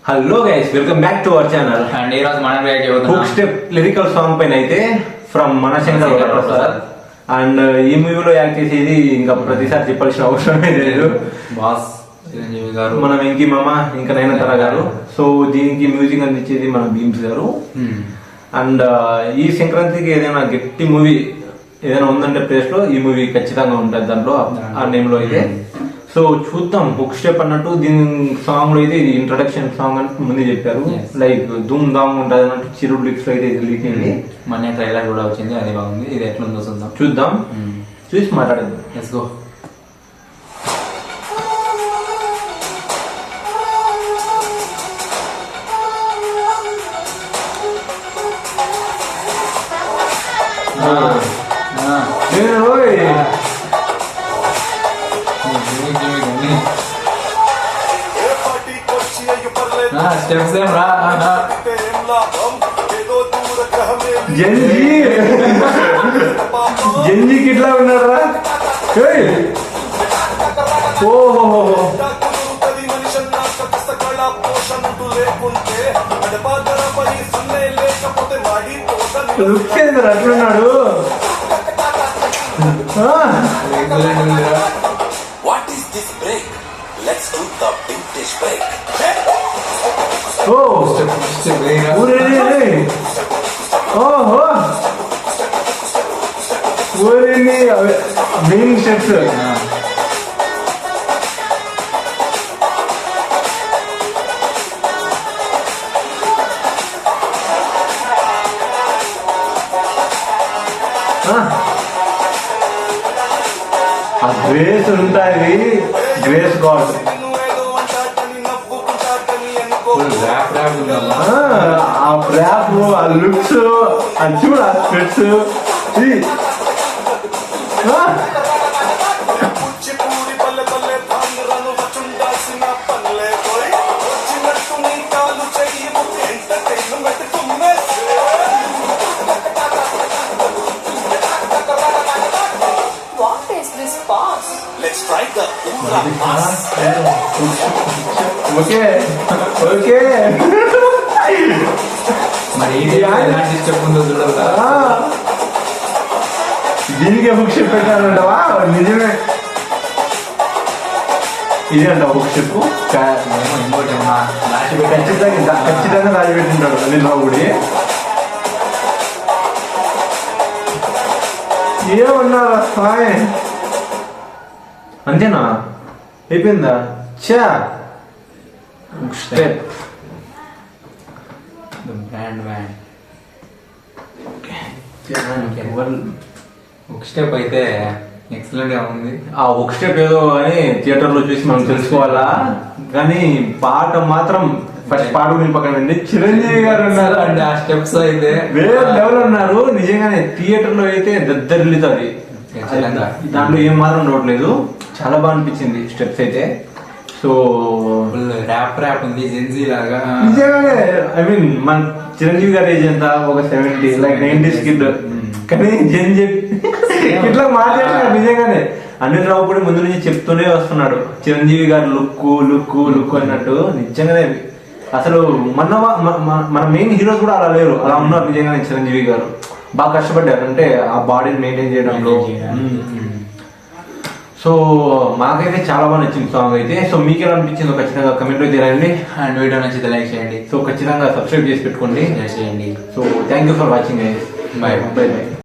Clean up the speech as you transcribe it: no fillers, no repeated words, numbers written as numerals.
Hello guys, welcome back to our channel. And ఈ రోజు మనం రియాక్ట్ అవుతున్నాం హుక్ స్టెప్ లిరికల్ సాంగ్ పైన అయితే ఫ్రమ్ మనశంకర్ వరప్రసాద్. అండ్ ఈ మూవీలో యాక్ట్ చేసేది ఇంకా ప్రతిసారి చెప్పాల్సిన అవసరమే లేదు, బాస్ చిరంజీవి గారు, మన వెంకీ మామ, ఇంకా నయనతార గారు. సో దీనికి మ్యూజిక్ అందించేది మన భీమ్స్ గారు. అండ్ ఈ సంక్రాంతికి ఏదైనా గట్టి మూవీ ఏదైనా ఉందంటే ప్లేస్ లో ఈ మూవీ ఖచ్చితంగా ఉంటుంది దాంట్లో, ఆ నేమ్ లో అయితే. సో చూద్దాం. హుక్ స్టెప్ అన్నట్టు దీని సాంగ్ లో అయితే ఇది ఇంట్రడక్షన్ సాంగ్ అని ముందే చెప్పారు. లైక్ ధూమ్ ధామ్ ఉంటుంది అన్నట్టు చిరు లిక్స్ లో అయితే రిలీజ్ అయింది. మన ట్రైలర్ కూడా వచ్చింది, అది బాగుంది. ఇది ఎట్లుందో చూద్దాం. చూసి మాట్లాడేద్దాం. Let's go. స్టెప్స్ ఏం రా జంజీకి ఇట్లా ఉన్నారా? ఓహో, లుక్ చేశారు అట్లున్నాడు. What is this break? Let's do the vintage break. ఓహో, మెయిన్ స్టెప్స్. గ్రేస్ ఉంటాయి, గ్రేస్ గాడ్. ఆ ర్యాప్, ఆ లుక్స్, అది చూడు, ఆ స్పెట్స్. What is this pass? Let's try the Ura pass. Okay okay. మరి ఎలాంటి స్టెప్ ఉందో చూడాలి. దీనికే హుక్ స్టెప్ పెట్టాలంటావా? నిజమే, ఇదే అంట హుక్ స్టెప్. ఖచ్చితంగా రాజు పెట్టింటాడు అనిల్ రావుడి. ఏమన్నారా సాయ్? అంతేనా? అయిపోయిందా? చా hook step brand band. Hook step అయితే ఎక్సలెంట్ గా ఉంది. ఆ హుక్ స్టెప్ ఏదో అని థియేటర్ లో చూసి మనం తెలుసుకోవాలా, కానీ పాట మాత్రం ఫస్ట్ పాట పక్కన చిరంజీవి గారు ఉన్నారు. అంటే ఆ స్టెప్స్ అయితే వేరే లెవెల్ ఉన్నారు నిజంగానే. థియేటర్ లో అయితే దద్దరిల్లుతుంది, దాంట్లో ఏం మాత్రం డౌట్ లేదు. చాలా బాగా అనిపించింది స్టెప్స్ అయితే. సో ర్యాప్ ఉంది జెన్జీ లాగా. నిజంగానే ఐ మీన్ మన చిరంజీవి గారి ఏజ్ ఎంత? ఒక 70, లైక్ 90s కిడ్. కానీ జెన్జీ ఇట్లా మాట్లాడారు నిజంగానే. అనిల్ రావు కూడా ముందు నుంచి చెప్తూనే వస్తున్నాడు చిరంజీవి గారు లుక్ లుక్ లుక్ అన్నట్టు. నిజంగానే అసలు మన మెయిన్ హీరోస్ కూడా అలా లేరు, అలా ఉన్నారు నిజంగానే. చిరంజీవి గారు బాగా కష్టపడ్డారు అంటే ఆ బాడీని మెయింటైన్ చేయడంలో. సో మాకైతే చాలా బాగా నచ్చింది సాంగ్ అయితే. సో మీకు ఎలా అనిపించిందో ఖచ్చితంగా కమెంట్ లో తెలియండి. అండ్ వీడియో నచ్చితే లైక్ చేయండి. సో ఖచ్చితంగా సబ్స్క్రైబ్ చేసి పెట్టుకోండి. చేయండి. So thank you for watching. By by by.